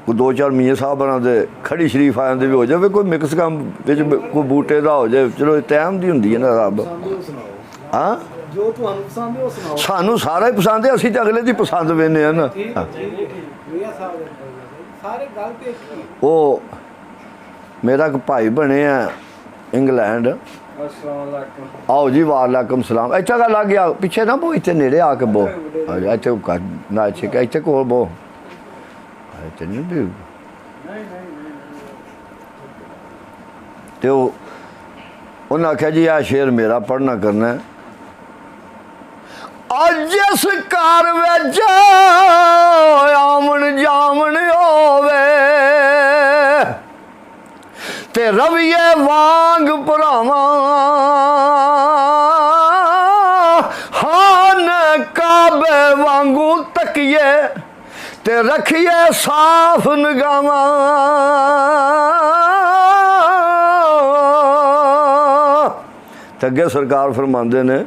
कोई 2-4 मियाँ साहब दे खड़ी शरीफ आया भी हो जाए, कोई मिक्स काम कोई बूटे का हो जाए, चलो टाइम की होंगी है ना रब। हाँ सानू सारा ही पसंद है, असी तो अगले की पसंद वेने ना। वो मेरा एक भाई बने इंग्लैंड, आओ जी वालेकुम सलाम। इतना का लग गया पिछे ना बो, इतने नेड़े आके बो, इतने ना इतने कोल बो, इतने नहीं भी तो उन्हें आख्या जी आ शेर मेरा पढ़ना करना है। अज इस घर विच आमन जामन होवे ते रविए वांग भरावां, हान काबे वांगू तकिए ते रखिए साफ निगाहां। ते अगे सरकार फरमांदे ने,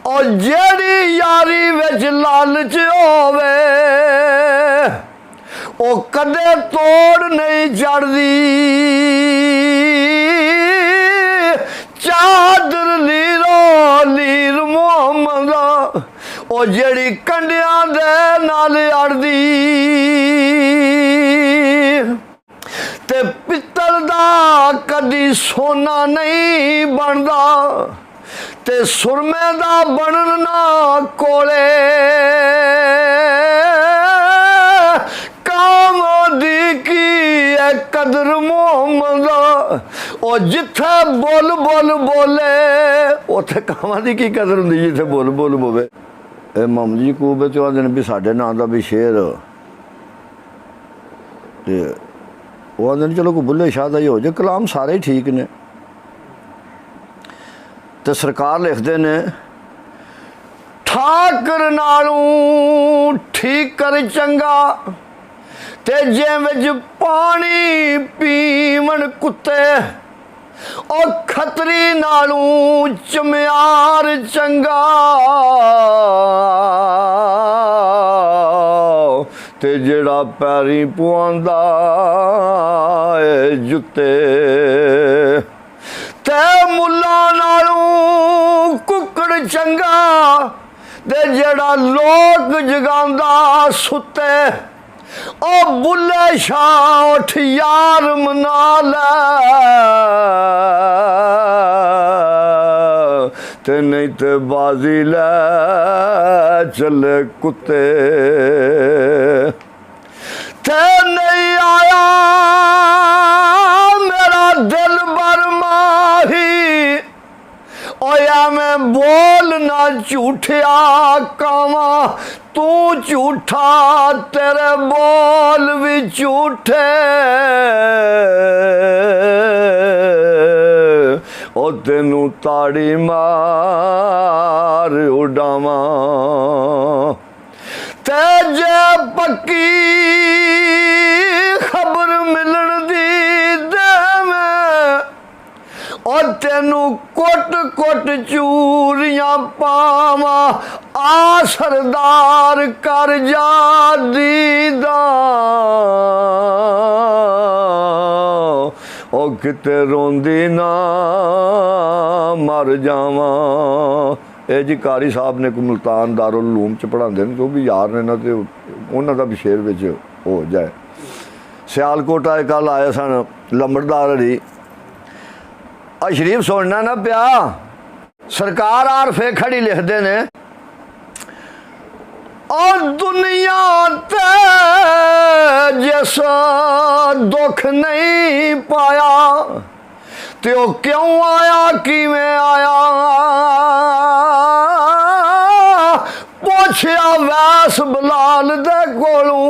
और जेड़ी यारी विच लालच होवे ओ कदे तोड़ नहीं चढ़दी, चादर लीरो लीर मोहम्मद ओ जेड़ी कंडियां दे नाल अड़दी। ते पित्तल दा कदी सोना नहीं बनदा, ते सुरमे दा बनन ना कोले, काम दी की है कदर मोहम्मद ओ जिथे बोल बोल बोले, उथे कामां दी की कदर हुंदी जिथे बोल बोल बोवे। मोहम्मद जी कूबे चो आंदे ने भी साडे नां दा भी शेर, ते वो आंदे ने चलो कोई बुल्ले शाह दा ही हो जाए, कलाम सारे ही ठीक ने। तो सरकार लिखते ने, ठाकर नालों ठीक कर चंगा ते जे विच पानी पीवन कुत्ते, और खतरी नालों चम्यार चंगा ते जेड़ा पैरी पवांदा जुत्ते। ते मुल्ला नालों कुकड़ चंगा ते जेड़ा लोक जगांदा सुते, ओ बुल्ले शाह उठ यार मना लै, ते नहीं ते बाजी लै चले कुत्ते। ते नहीं आया मेरा दिल बरमाही, ओया मैं बोल ना झूठिया कावा, तू झूठा तेरे बोल भी झूठे, ओ तेनू ताड़ी मार उड़ावा। ते जे पक्की खबर मिलन दी दे में, और तेनू कोट कोट चूरियां पावा, आ सरदार कर जा दीदा, ओ किते रोंदी ना मर जावा। ये जी कारी साहब ने कोई मुल्तान दारुल उलूम च पढ़ाते हैं, जो भी यार ने ना, तो उन्हों का भी शेर विच हो जाए। सियालकोट आए कल आए सन लंबड़दार हरी, शरीफ सुनना ना पिया, सरकार आरफे खड़ी लिखते ने, और दुनिया ते जिस दुख नहीं पाया, ते ओ क्यों आया किवें आया, पुछया वैस बलाल दे कोलों,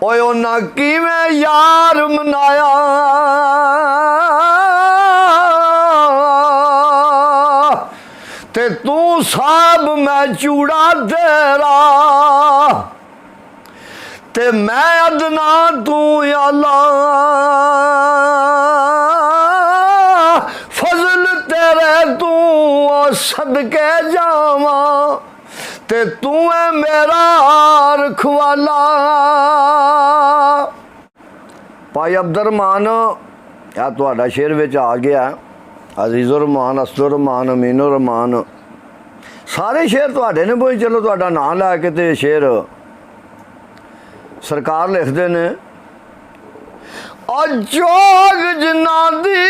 ओए उन्हां किवें यार मनाया। ते तू साहब मैं चूड़ा तेरा, ते मैं अदना तू अल्लाह, फजल तेरे तू सदके जावा, ते तू है मेरा रखवाला। भाई अब्दुर्रहमान आ तुहाडा शेर विच आ गया। अजीज़ुर रहमान, असदुर रहमान, अमीनुर रहमान, सारे शेर तुहाडे ने। भाई चलो तुहाडा नाम लैके ते शेर सरकार लिखते ने। जोग जिन्ना दी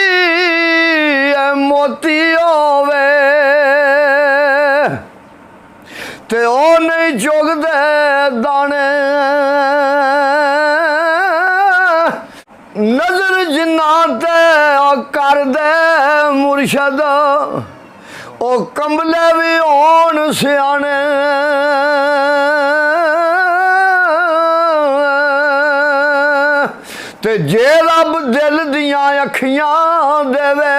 मोती होवे ते ओ नहीं चुगदे दाने। नजर जिन्ना ते कर दे मुर्शद ओ कंबले भी होण सियाने। ते जे रब दिल दियां अखियां देवे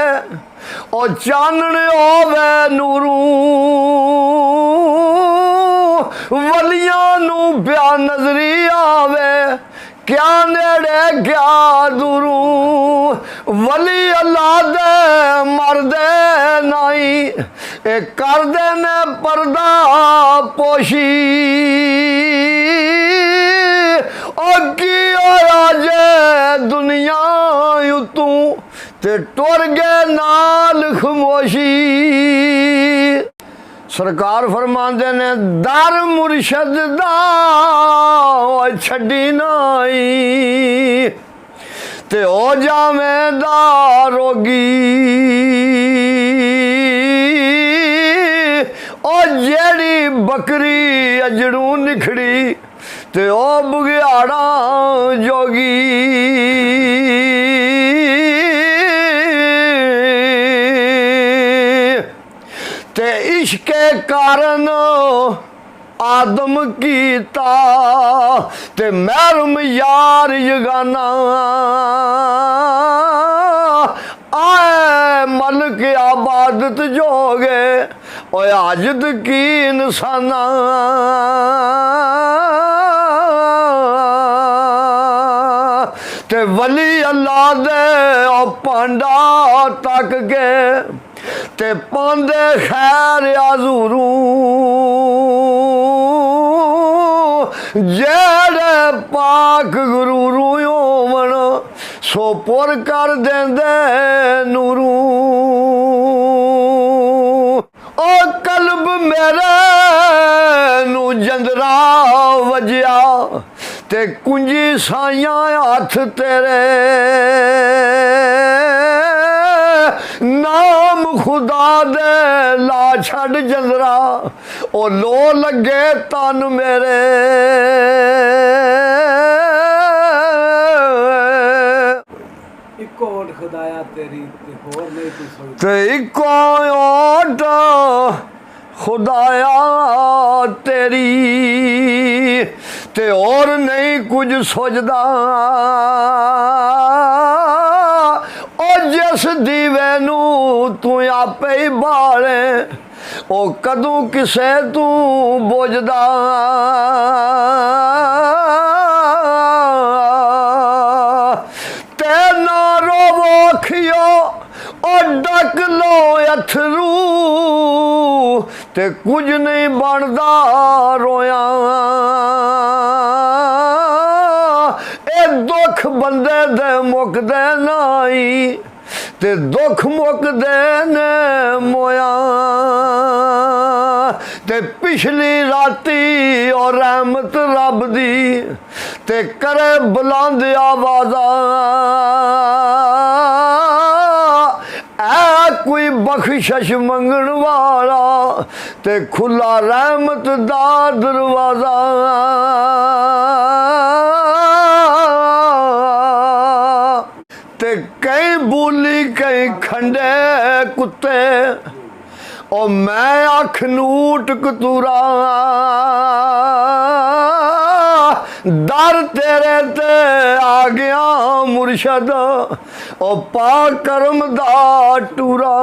ओ चानण होवे नूरू। वलियां नू प्या नजरी आवे क्या नेड़े क्या दूरू। वली अल्लाह दे मरदे नाई ए करदे ने पर्दा पोशी। की होया जे दुनिया तू ते टुर गए नाल खमोशी। सरकार फरमांदे ने दर मुर्शद दा छड्डी नाई ते हो जावें दा रोगी। ओ जेड़ी बकरी अजड़ू निखड़ी ते ओ बुगियाड़ा जोगी। ते इश्के कारण आदम कीता ते महरम यार यगाना। आए मलक आबादत जोगे ओ आजद की इंसाना। ते वली अल्लाह दे ओ पांडा तक के ते पांदे खैर आजूरू। जेड़े पाक गुरूरू होवन सो पुर कर देंदे नूरू। ओ कल्ब मेरे नू जंदरा वजया ते कुंजी साइयां हथ तेरे। नाम खुदा दे ला छड़ जंदरा ओ लो लगे तन मेरे। इको ओट खुदाया तेरी ते होर नहीं कोई सोच। ते इको ओट खुदाया तेरी ते और नहीं कुछ सोचदा। जिस दीवे नू तू आपे ही बाले ओ कदू किसे तू बुझदा। ते ना रोवो अखियो ओ डक लो अथरू ते कुछ नहीं बनदा रोया। दुख बंदे दे मुकदे नाई ते दुख मुकदे ने मोया। ते पिछली राती और रहमत रब दी ते करे बुलंद आवाज़ा। ऐ कोई बख्शिश मंगण वाला ते खुला रहमत दा दरवाज़ा। ते कई बोली कई खंडे कुत्ते ओ मैं अख नूट कतूरा। दर तेरे ते आ गया मुर्शद ओ पा करम दा टूरा।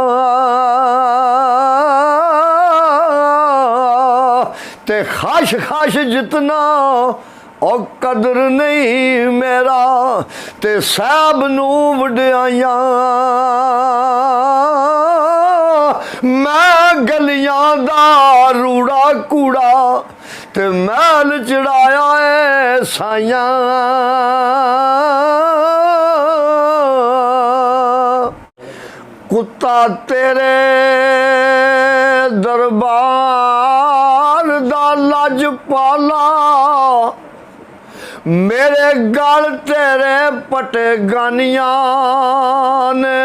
ते खाश खाश जितना ओ कदर नहीं मेरा ते साहब नू वड्याइयां। मैं गलियां दा रूड़ा कूड़ा ते मैल चढ़ाया है साइयां कुत्ता तेरे दरबार दा लज पाला मेरे गल तेरे पटे गानियां ने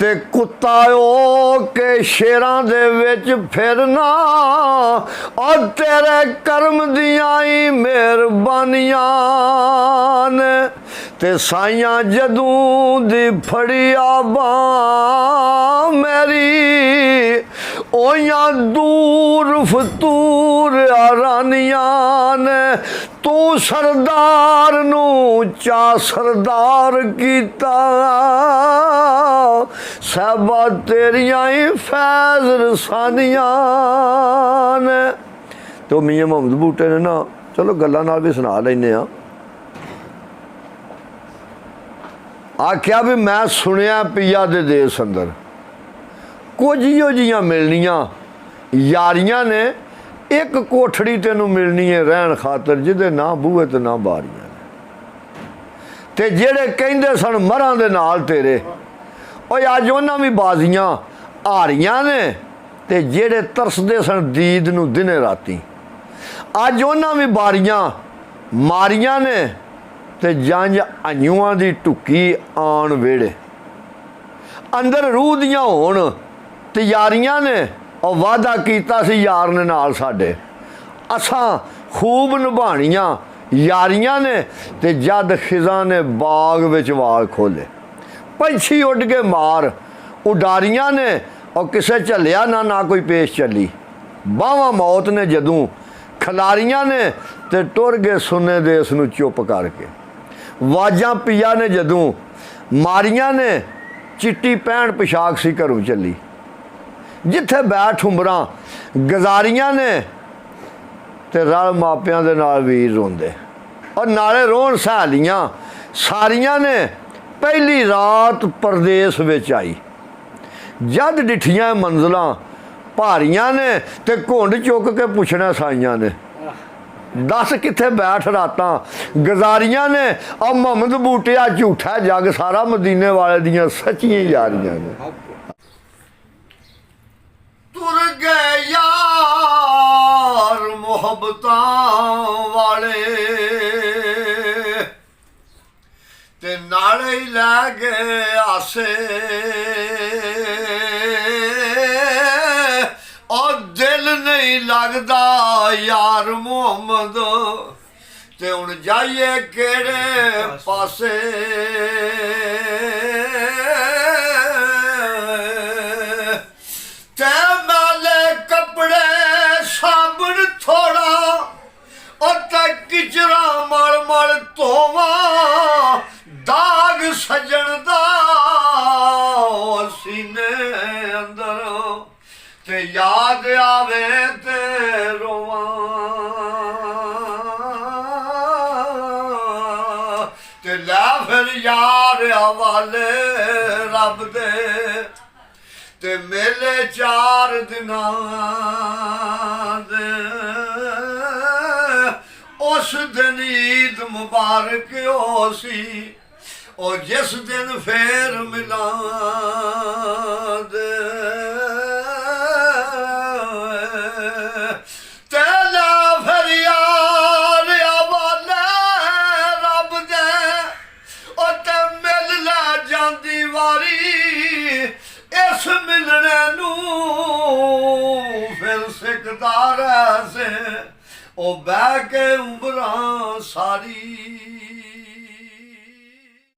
ते कुत्ता ओ के शेरां दे विच फिरना और तेरे कर्म दियां ही मेहरबानियां ने ते साइयां जदूं दी फड़ी आबा मेरी ओइयां दूर फतूर आरानियां ने तू सरदार नू चा सरदार कीता साहबा तेरियां ही फैज़ रसानियां ने तो मियां मुहम्मद बूटे ने ना चलो गल्लां नाल भी सुना लैने आ आख्या भी मैं सुनिया पिया दे देस अंदर कुछ इहो जिहियां मिलनियां यारियां ने एक कोठड़ी तेनू मिलनी है रहन खातर जिहदे ना बूहे ते ना बारियां ने ते जेड़े कहिंदे सन मरां दे नाल तेरे ओए अज उन्हां भी बाजियां हारियां ने ते जेड़े तरसदे सन दीद नू दिने राती अज उन्हां भी बारियां मारियां ने ते जंज अंजुआं दी टुक्की आन वेड़े अंदर रूह दियां होण ते यारियां ने और वादा कीता सी यार ने नाल साडे असां खूब निभाणियां यारियां ने ते जद खिज़ां ने बाग विच वाल खोले पंछी उड़ के मार उडारियां ने और किसे झलिया ना कोई पेश चली बावां मौत ने जदूं खलारियां ने ते टुर गए सुने देस नू चुप करके वाजां पिया ने जदूं मारियां ने चिट्टी पैण पोशाक सी घरों चली जिथे बैठ उमरां गजारियां ने ते रल मापियां दे नाल वीर रोंदे और नाले रोहन सहेलियां सारियां ने पहली रात परदेस विच आई जद डिठियां मंजिलां भारियां ने ते घुंड चुक के पुछना साइयां ने दस किथे बैठ रातां गजारियां ने और मुहम्मद बूटिया झूठा जग सारा मदीने वाले दियां सच्चियां यारियां ने तुर गए यार मुहब्बतां वाले ते नाले ही लै गए आसे और दिल नहीं लगदा यार मुहम्मद ते हुण जाइए केड़े पासे ते नाले कपड़े साबुन थोड़ा और ते किचरा मल मल धोवा दाग सजन दा सीने अंदर ते याद आवे ते रोवां ते लै फिर यार हवाले रब दे ते मेले 4 दिनां दे उस दिन ईद मुबारक हो सी और जिस दिन फेर मिला दे इस मिलने नू फिर सिकदार ऐसे ओ बह के उमरां सारी